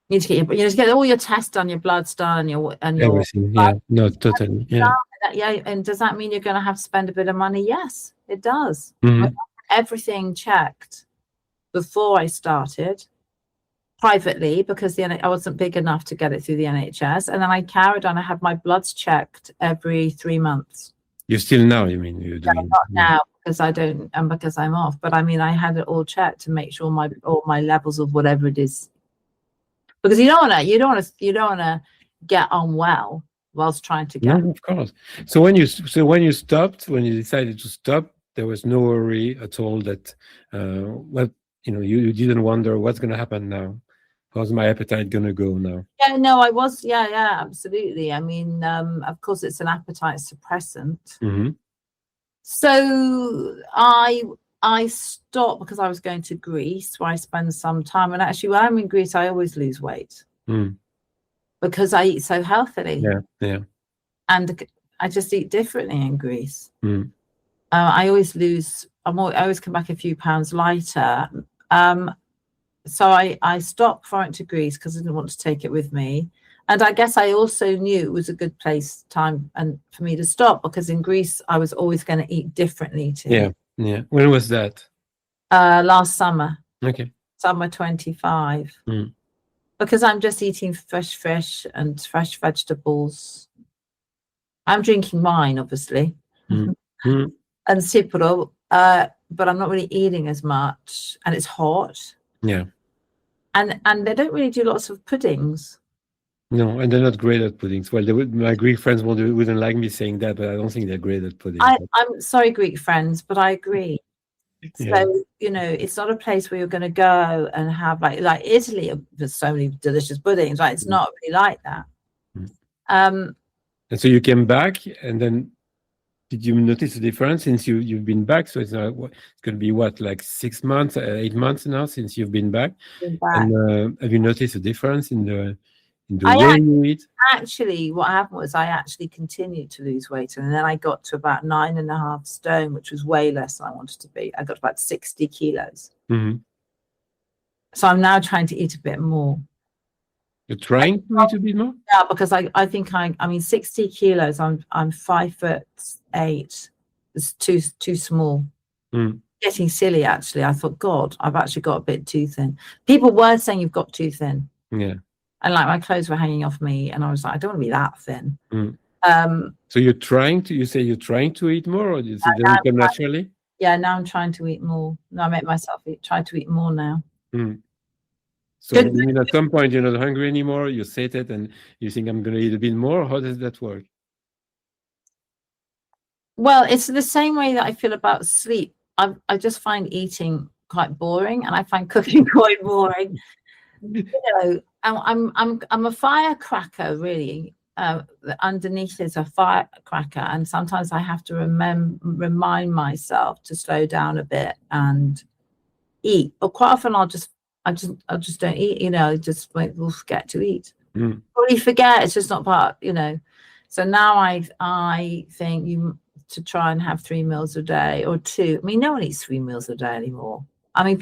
B: need to get all your tests done, your blood's done, and your
A: everything. Yeah. No, totally. Yeah.
B: And does that mean you're going to have to spend a bit of money? Yes, it does. Everything checked before I started privately because I wasn't big enough to get it through the NHS, and then I carried on. I had my bloods checked every 3 months.
A: You still now? You mean you're doing?
B: Not now because I don't, and because I'm off. But I mean, I had it all checked to make sure all my levels of whatever it is, because you don't want to get unwell whilst trying to get.
A: No, of course. So when you decided to stop, there was no worry at all that you didn't wonder what's going to happen now. How's my appetite going to go now?
B: Yeah, no, I was. Yeah, absolutely. I mean, of course, it's an appetite suppressant. So I stopped because I was going to Greece, where I spend some time. And actually, when I'm in Greece, I always lose weight because I eat so healthily.
A: Yeah.
B: And I just eat differently in Greece. I always lose. I always come back a few pounds lighter. So I stopped before I went to Greece because I didn't want to take it with me. And I guess I also knew it was a good time and for me to stop because in Greece I was always going to eat differently too.
A: Yeah. When was that?
B: Last summer.
A: Okay.
B: Summer 25. Because I'm just eating fresh fish and fresh vegetables. I'm drinking wine, obviously. And Cipro, but I'm not really eating as much, and it's hot.
A: Yeah.
B: And they don't really do lots of puddings.
A: No, and they're not great at puddings. Well, my Greek friends wouldn't like me saying that, but I don't think they're great at puddings.
B: I'm sorry, Greek friends, but I agree. So, it's not a place where you're going to go and have like Italy, there's so many delicious puddings, right? It's not really like that.
A: And so you came back, and then did you notice a difference since you've been back? So it's going to be like 6 months, 8 months now since you've been back. And have you noticed a difference in the way you eat?
B: Actually, what happened was I actually continued to lose weight, and then I got to about 9.5 stone, which was way less than I wanted to be. I got about 60 kilos.
A: Hmm.
B: So I'm now trying to eat a bit more.
A: You're trying to eat a bit more?
B: Yeah, because I think I mean 60 kilos. I'm 5'8". It's too small.
A: Mm.
B: Getting silly, actually. I thought, God, I've actually got a bit too thin. People were saying you've got too thin.
A: Yeah.
B: And like my clothes were hanging off me, and I was like, I don't want to be that thin.
A: Mm.
B: Um,
A: So you say you're trying to eat more, or does it doesn't come naturally?
B: yeah, now I'm trying to eat more. No, I make myself try to eat more now.
A: Mm. So I mean, at some point you're not hungry anymore, you set it and you think I'm going to eat a bit more. How does that work?
B: Well, it's the same way that I feel about sleep. I just find eating quite boring, and I find cooking quite boring. You know, I'm a firecracker, really. Underneath is a firecracker, and sometimes I have to remind myself to slow down a bit and eat. But quite often I just don't eat. You know, just will forget to eat.
A: Mm.
B: Probably forget. It's just not part. You know. So now I think you to try and have 3 meals a day or 2. I mean, no one eats 3 meals a day anymore. I mean,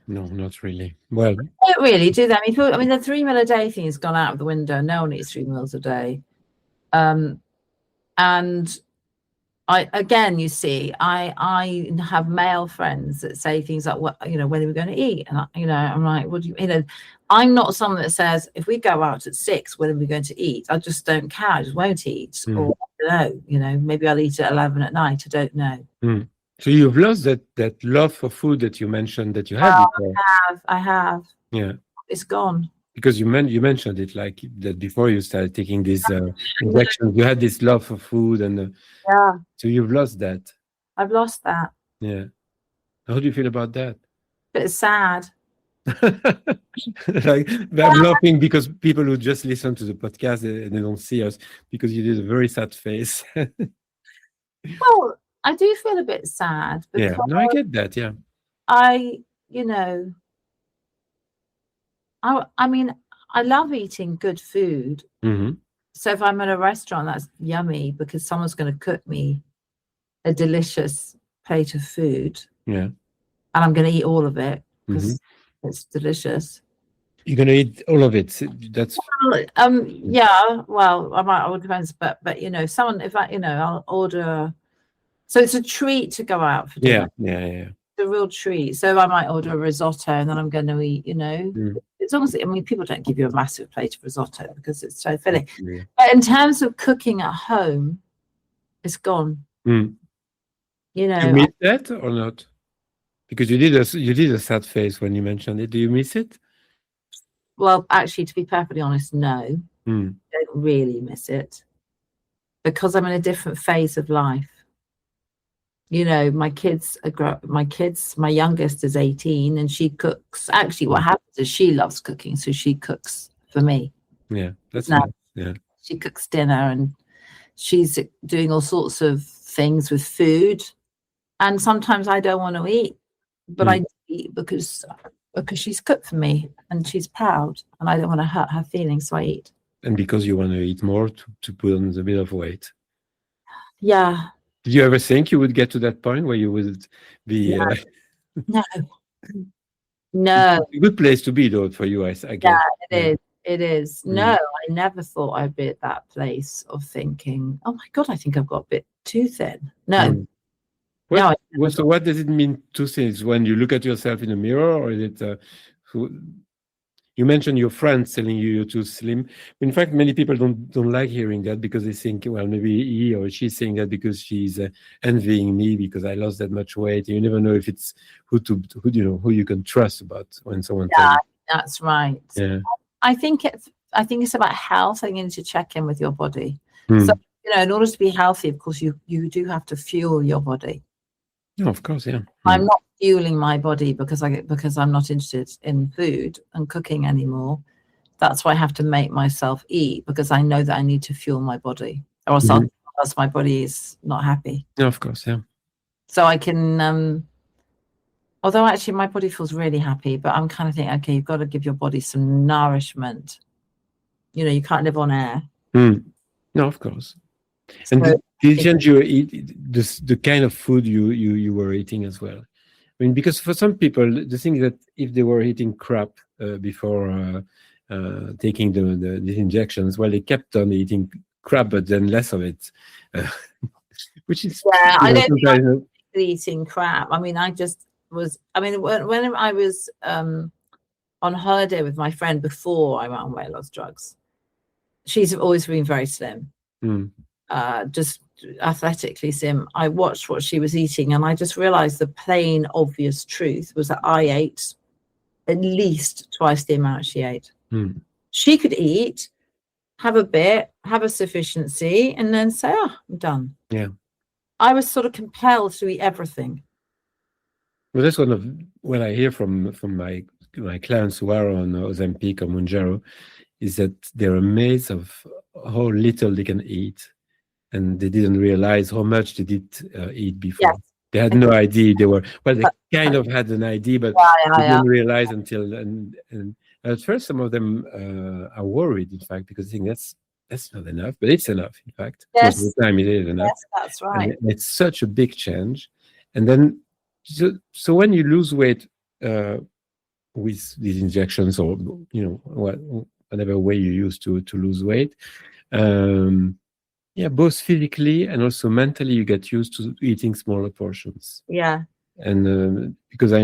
A: No, not really. Well,
B: they don't really do that. I mean, the 3 meal a day thing has gone out of the window. No one eats 3 meals a day. And you see, I have male friends that say things like, "What, you know, when are we going to eat?" And I'm like, "What do you know?" I'm not someone that says, "If we go out at 6, when are we going to eat?" I just don't care. I just won't eat.
A: Mm.
B: Or I don't know, you know, maybe I'll eat at 11 at night. I don't know.
A: Mm. So you've lost that love for food that you mentioned that you had before.
B: I have.
A: Yeah.
B: It's gone.
A: Because you mentioned it like that before you started taking these injections. You had this love for food, and
B: Yeah,
A: so you've lost that.
B: I've lost that.
A: Yeah. How do you feel about that?
B: But it's sad.
A: Like, I'm laughing because people who just listen to the podcast, they don't see us, because you did a very sad face.
B: Well, I do feel a bit sad because
A: Yeah, no, I get that. Yeah.
B: you know, I mean, I love eating good food.
A: Mm-hmm.
B: So if I'm at a restaurant, that's yummy because someone's going to cook me a delicious plate of food.
A: Yeah.
B: And I'm going to eat all of it because it's delicious.
A: You're gonna eat all of it. That's
B: yeah. Well, I might. It all depends. But you know, if I'll order. So it's a treat to go out for dinner.
A: Yeah.
B: It's a real treat. So I might order a risotto, and then I'm going to eat. You know, as long as people don't give you a massive plate of risotto because it's so filling.
A: Yeah.
B: But in terms of cooking at home, it's gone.
A: Mm.
B: You know,
A: Do you miss that or not? Because you did a sad face when you mentioned it. Do you miss it?
B: Well, actually, to be perfectly honest, no, I don't really miss it because I'm in a different phase of life. You know, my youngest is 18 and she cooks. Actually, what happens is she loves cooking, so she cooks for me.
A: Yeah, that's nice. Yeah.
B: She cooks dinner and she's doing all sorts of things with food. And sometimes I don't want to eat, but I eat because she's cooked for me and she's proud and I don't want to hurt her feelings, so I eat.
A: And because you want to eat more to put on a bit of weight.
B: Yeah.
A: Did you ever think you would get to that point where you would be?
B: No.
A: It's a good place to be, though, for you, I guess.
B: Yeah, it is. No, I never thought I'd be at that place of thinking, oh my God, I think I've got a bit too thin. No.
A: So what does it mean, too thin? Is when you look at yourself in the mirror, or is it... you mentioned your friends telling you're too slim. In fact, many people don't like hearing that because they think, well, maybe he or she's saying that because she's envying me because I lost that much weight. You never know if it's who you can trust about when someone tells you.
B: That's right.
A: Yeah.
B: I think it's about health. I think you need to check in with your body. So, in order to be healthy, of course, you do have to fuel your body.
A: No, of course, yeah.
B: I'm not fueling my body because I'm not interested in food and cooking anymore. That's why I have to make myself eat because I know that I need to fuel my body, or else my body is not happy.
A: No, of course, yeah.
B: So I can, although actually my body feels really happy, but I'm kind of thinking, okay, you've got to give your body some nourishment. You know, you can't live on air.
A: No, of course. And did you change the kind of food you were eating as well? mean, because for some people, the thing is that if they were eating crap before taking these injections, well, they kept on eating crap, but then less of it, which is
B: I don't think
A: sometimes.
B: I'm eating crap. I mean, I just was. I mean, when I was on holiday with my friend before I went on weight loss drugs, she's always been very slim, just athletically slim. I watched what she was eating, and I just realized the plain obvious truth was that I ate at least twice the amount she ate. She could eat, have a bit, have a sufficiency, and then say, "Oh, I'm done."
A: Yeah.
B: I was sort of compelled to eat everything.
A: Well, that's one of what I hear from my clients who are on Ozempic or Mounjaro, is that they're amazed of how little they can eat, and they didn't realize how much they did eat before.
B: Yes.
A: They had no idea they were. Well, they kind of had an idea, but they didn't realize until. And at first, some of them are worried, in fact, because they think that's not enough, but it's enough. In fact, most of the time it is enough.
B: Yes, that's right.
A: And it's such a big change, and then so when you lose weight with these injections, or whatever way you use to lose weight, both physically and also mentally, you get used to eating smaller portions.
B: Yeah.
A: And because I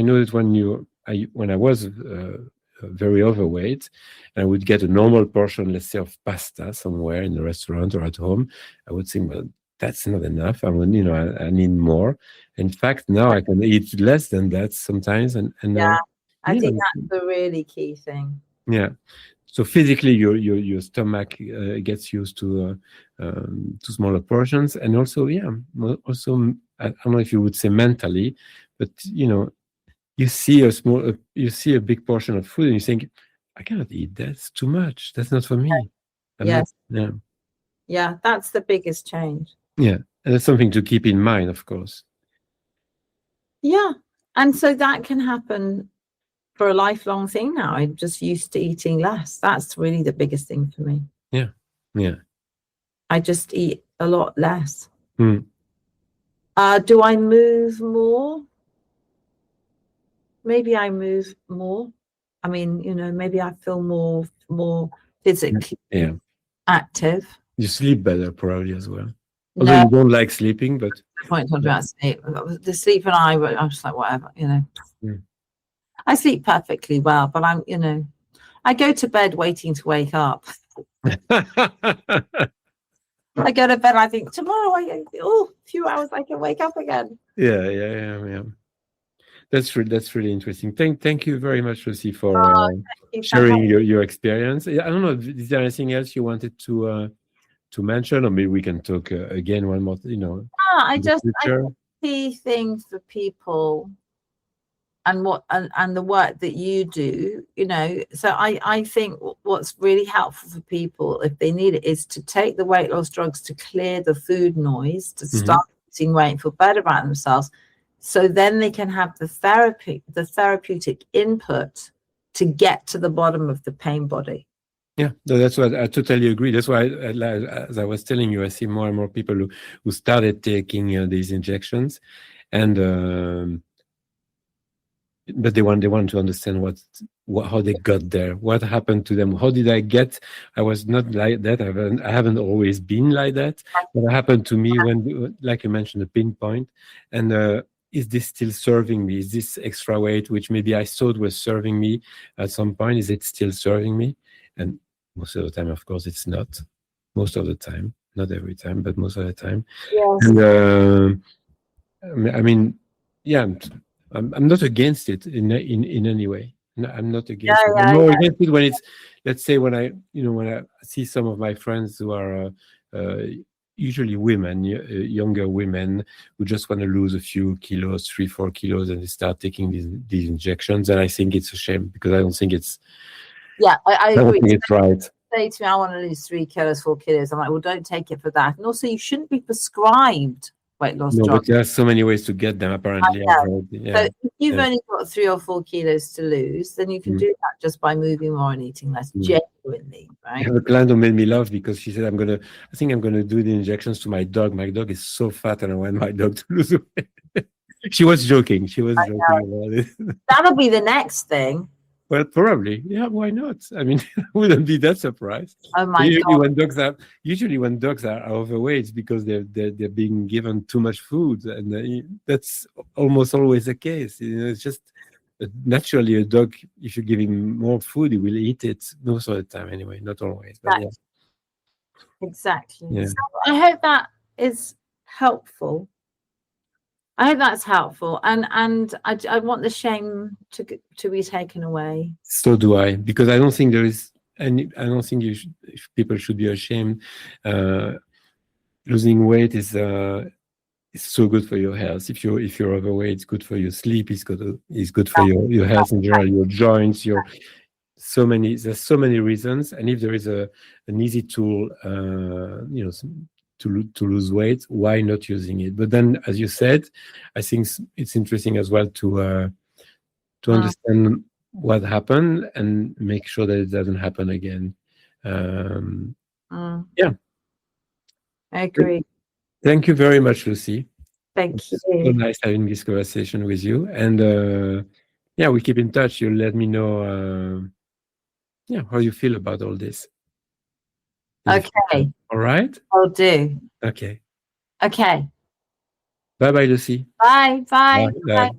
A: know that when I was very overweight, and I would get a normal portion, let's say, of pasta somewhere in the restaurant or at home, I would think, well, that's not enough. I need more. In fact, now I can eat less than that sometimes. And
B: I think that's the really key thing.
A: Yeah. So physically, your stomach gets used to smaller portions, and also, I don't know if you would say mentally, but you see a big portion of food, and you think, I cannot eat that. It's too much. That's not for me.
B: Yeah, that's the biggest change.
A: Yeah, and that's something to keep in mind, of course.
B: Yeah, and so that can happen for a lifelong thing now. I'm just used to eating less. That's really the biggest thing for me.
A: Yeah.
B: I just eat a lot less.
A: Mm.
B: Do I move more? Maybe I move more. I mean, maybe I feel more physically active.
A: You sleep better probably as well. Although you don't like sleeping, but
B: point talking about sleep. The sleep and I'm just like, whatever, I sleep perfectly well, but I go to bed waiting to wake up. I go to bed, I think tomorrow, a few hours I can wake up again.
A: Yeah. That's really interesting. Thank you very much, Lucy, for sharing your experience. I don't know, is there anything else you wanted to mention, or maybe we can talk again one more?
B: I see things for people, and the work that you do. So I think what's really helpful for people, if they need it, is to take the weight loss drugs to clear the food noise, to start losing weight and feel better about themselves. So then they can have the therapeutic input to get to the bottom of the pain body.
A: Yeah, that's what I totally agree. That's why, as I was telling you, I see more and more people who started taking these injections, and but they want to understand how they got there, what happened to them, how did I get? I was not like that. I haven't always been like that. What happened to me when, like you mentioned, the pinpoint, and is this still serving me? Is this extra weight, which maybe I thought was serving me at some point, is it still serving me? And most of the time, of course, it's not. Most of the time, not every time, but most of the time.
B: Yes.
A: And I mean, I'm not against it in any way. No, I'm not against it. I'm more against it when it's, let's say, when I see some of my friends who are usually women, younger women, who just want to lose a few kilos, 3-4 kilos, and they start taking these injections. And I think it's a shame, because I don't think it's.
B: Yeah, I agree.
A: I don't think it's right.
B: Say to me, I want to lose 3 kilos, 4 kilos. I'm like, well, don't take it for that. And also, you shouldn't be prescribed weight loss drugs.
A: But there are so many ways to get them, apparently.
B: So if you've only got 3 or 4 kilos to lose, then you can do that just by moving more and eating less, genuinely, right?
A: I have a client who made me laugh because she said, I think I'm going to do the injections to my dog. My dog is so fat and I want my dog to lose weight. She was joking. She was joking about it.
B: That'll be the next thing.
A: Well, probably. Yeah, why not? I mean, I wouldn't be that surprised.
B: Oh my
A: Usually
B: God.
A: when dogs are overweight, it's because they're being given too much food, and that's almost always the case. It's just naturally a dog. If you give him more food, he will eat it most of the time. Anyway, not always, but yeah.
B: Exactly.
A: Yeah.
B: So I hope that is helpful. I hope that's helpful, and I want the shame to be taken away.
A: So do I, because I don't think there is any. I don't think people should be ashamed. Losing weight is so good for your health. If you're overweight, it's good for your sleep. It's good for your health in general, your joints, there's so many reasons. And if there is an easy tool, to lose weight, why not using it? But then, as you said, I think it's interesting as well to understand what happened and make sure that it doesn't happen again. Yeah,
B: I agree.
A: Thank you very much, Lucy.
B: Thank you.
A: So nice having this conversation with you. And yeah, we keep in touch. You'll let me know how you feel about all this.
B: Okay.
A: All right?
B: I'll do.
A: Okay.
B: Okay.
A: Bye-bye, Lucy.
B: Bye. Bye.
A: Bye.